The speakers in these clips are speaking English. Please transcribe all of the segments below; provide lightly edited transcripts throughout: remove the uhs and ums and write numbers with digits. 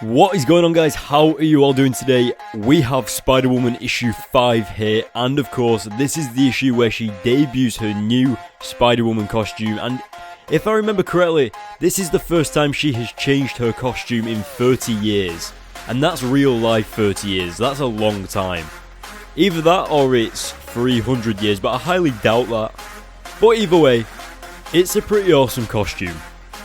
What is going on, guys? How are you all doing today? We have Spider-Woman issue 5 here, and of course this is the issue where she debuts her new Spider-Woman costume, and if I remember correctly, this is the first time she has changed her costume in 30 years, and that's real life 30 years. That's a long time. Either that or it's 300 years, but I highly doubt that. But either way, it's a pretty awesome costume.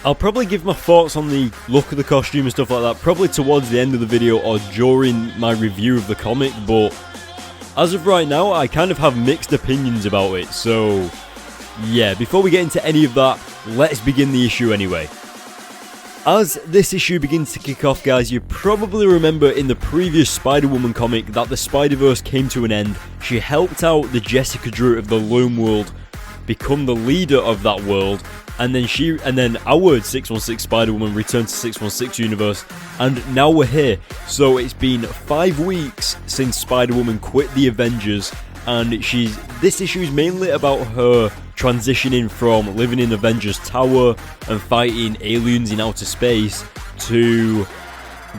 I'll probably give my thoughts on the look of the costume and stuff like that probably towards the end of the video or during my review of the comic, but as of right now I kind of have mixed opinions about it, so yeah, before we get into any of that, let's begin the issue anyway. As this issue begins to kick off, guys, you probably remember in the previous Spider-Woman comic that the Spider-Verse came to an end. She helped out the Jessica Drew of the Loam World become the leader of that world, and then our 616 Spider-Woman returned to 616 universe, and now we're here. So it's been 5 weeks since Spider-Woman quit the Avengers, and this issue is mainly about her transitioning from living in Avengers Tower and fighting aliens in outer space to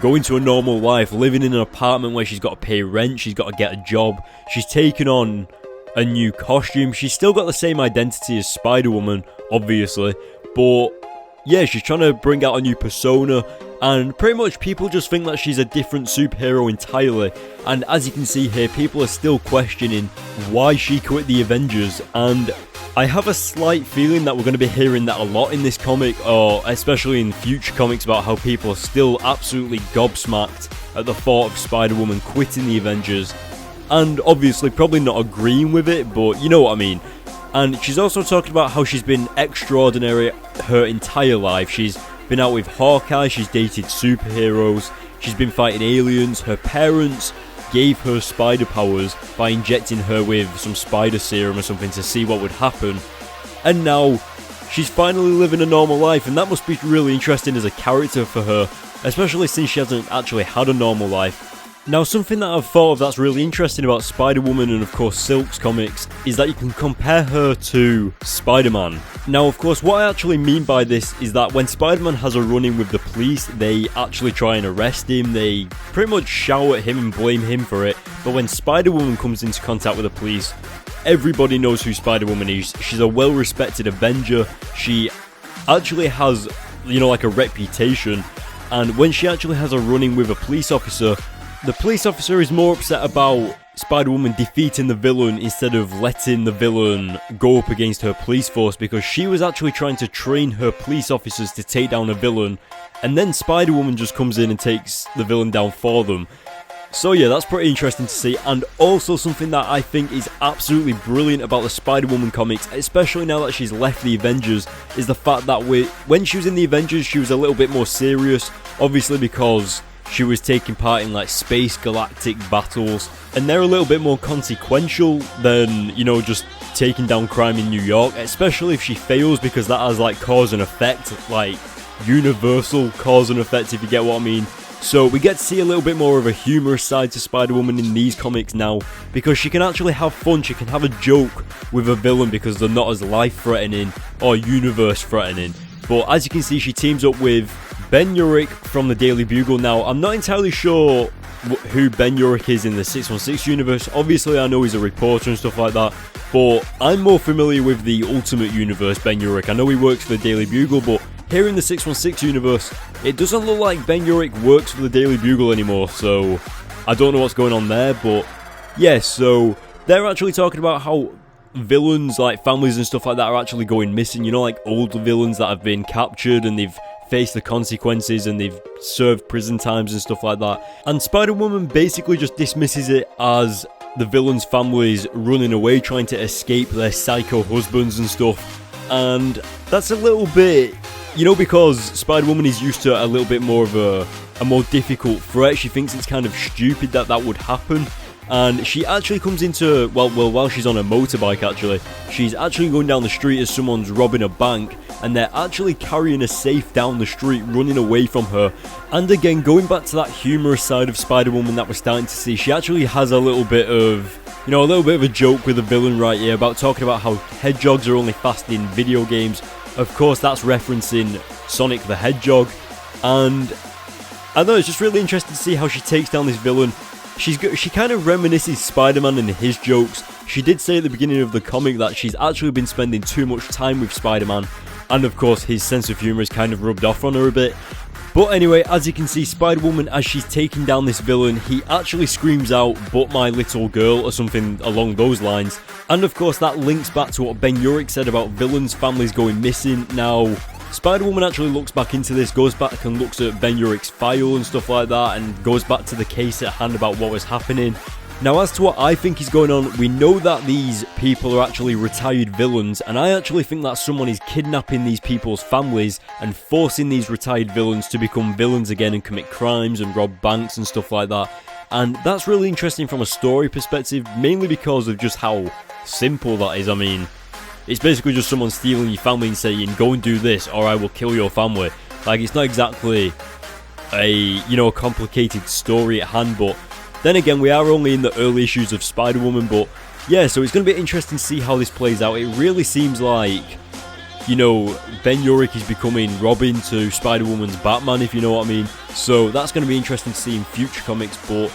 going to a normal life, living in an apartment where she's got to pay rent, she's got to get a job, she's taken on a new costume. She's still got the same identity as Spider-Woman, obviously, but yeah, she's trying to bring out a new persona, and pretty much people just think that she's a different superhero entirely. And as you can see here, people are still questioning why she quit the Avengers, and I have a slight feeling that we're going to be hearing that a lot in this comic, or especially in future comics, about how people are still absolutely gobsmacked at the thought of Spider-Woman quitting the Avengers, and obviously probably not agreeing with it, but you know what I mean. And she's also talking about how she's been extraordinary her entire life. She's been out with Hawkeye, she's dated superheroes, she's been fighting aliens, her parents gave her spider powers by injecting her with some spider serum or something to see what would happen, and now she's finally living a normal life, and that must be really interesting as a character for her, especially since she hasn't actually had a normal life. Now, something that I've thought of that's really interesting about Spider-Woman and of course Silk's comics is that you can compare her to Spider-Man. Now, of course, what I actually mean by this is that when Spider-Man has a run-in with the police, they actually try and arrest him, they pretty much shout at him and blame him for it, but when Spider-Woman comes into contact with the police, everybody knows who Spider-Woman is. She's a well-respected Avenger, she actually has, like a reputation, and when she actually has a run-in with a police officer, the police officer is more upset about Spider-Woman defeating the villain instead of letting the villain go up against her police force, because she was actually trying to train her police officers to take down a villain, and then Spider-Woman just comes in and takes the villain down for them. So yeah, that's pretty interesting to see, and also something that I think is absolutely brilliant about the Spider-Woman comics, especially now that she's left the Avengers, is the fact that when she was in the Avengers, she was a little bit more serious, obviously because she was taking part in like space galactic battles, and they're a little bit more consequential than, just taking down crime in New York, especially if she fails, because that has like cause and effect, like universal cause and effect, if you get what I mean. So we get to see a little bit more of a humorous side to Spider-Woman in these comics now, because she can actually have fun, she can have a joke with a villain because they're not as life-threatening or universe-threatening. But as you can see, she teams up with Ben Urich from the Daily Bugle. Now, I'm not entirely sure who Ben Urich is in the 616 universe. Obviously, I know he's a reporter and stuff like that, but I'm more familiar with the Ultimate Universe Ben Urich. I know he works for the Daily Bugle, but here in the 616 universe, it doesn't look like Ben Urich works for the Daily Bugle anymore, so I don't know what's going on there, but yeah, so they're actually talking about how villains, like families and stuff like that, are actually going missing, like old villains that have been captured and they've faced the consequences and they've served prison times and stuff like that, and Spider-Woman basically just dismisses it as the villains' families running away trying to escape their psycho husbands and stuff, and that's a little bit, because Spider-Woman is used to a little bit more of a more difficult threat. She thinks it's kind of stupid that would happen, and she actually comes into, while she's on a motorbike actually, she's actually going down the street as someone's robbing a bank, and they're actually carrying a safe down the street, running away from her. And again, going back to that humorous side of Spider-Woman that we're starting to see, she actually has a little bit of, a joke with the villain right here about talking about how hedgehogs are only fast in video games. Of course, that's referencing Sonic the Hedgehog, and I know, it's just really interesting to see how she takes down this villain. She kind of reminisces Spider-Man and his jokes. She did say at the beginning of the comic that she's actually been spending too much time with Spider-Man, and of course his sense of humour is kind of rubbed off on her a bit. But anyway, as you can see, Spider-Woman, as she's taking down this villain, he actually screams out, "But my little girl," or something along those lines. And of course that links back to what Ben Urich said about villains' families going missing. Now, Spider-Woman actually looks back into this, goes back and looks at Ben Urich's file and stuff like that, and goes back to the case at hand about what was happening. Now, as to what I think is going on, we know that these people are actually retired villains, and I actually think that someone is kidnapping these people's families and forcing these retired villains to become villains again and commit crimes and rob banks and stuff like that. And that's really interesting from a story perspective, mainly because of just how simple that is. I mean, it's basically just someone stealing your family and saying, "Go and do this or I will kill your family." Like, it's not exactly a complicated story at hand, but then again, we are only in the early issues of Spider-Woman. But yeah, so it's going to be interesting to see how this plays out. It really seems like, Ben Urich is becoming Robin to Spider-Woman's Batman, if you know what I mean. So that's going to be interesting to see in future comics. But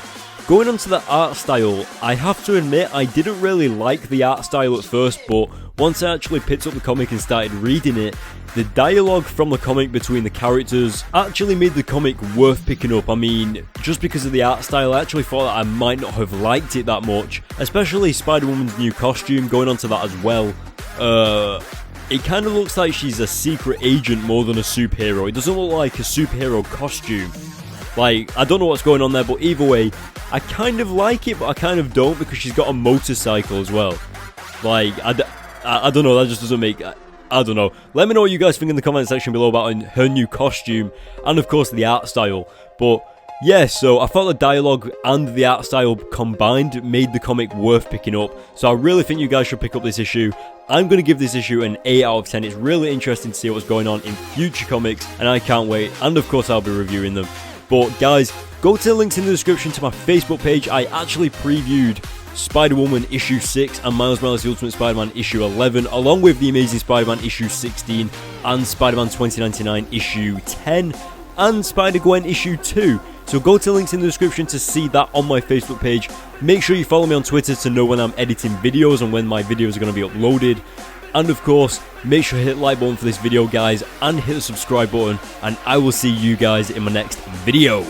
going on to the art style, I have to admit I didn't really like the art style at first, but once I actually picked up the comic and started reading it, the dialogue from the comic between the characters actually made the comic worth picking up. I mean, just because of the art style, I actually thought that I might not have liked it that much, especially Spider-Woman's new costume, going on to that as well. It kind of looks like she's a secret agent more than a superhero. It doesn't look like a superhero costume. Like, I don't know what's going on there, but either way, I kind of like it, but I kind of don't, because she's got a motorcycle as well. Like, I don't know, that just doesn't make... I don't know. Let me know what you guys think in the comment section below about her new costume, and of course the art style. But yeah, so I thought the dialogue and the art style combined made the comic worth picking up. So I really think you guys should pick up this issue. I'm going to give this issue an 8 out of 10. It's really interesting to see what's going on in future comics, and I can't wait. And of course I'll be reviewing them. But guys, go to the links in the description to my Facebook page. I actually previewed Spider-Woman issue 6 and Miles Morales The Ultimate Spider-Man issue 11, along with The Amazing Spider-Man issue 16 and Spider-Man 2099 issue 10 and Spider-Gwen issue 2. So go to the links in the description to see that on my Facebook page. Make sure you follow me on Twitter to know when I'm editing videos and when my videos are going to be uploaded. And of course, make sure to hit the like button for this video, guys, and hit the subscribe button, and I will see you guys in my next video.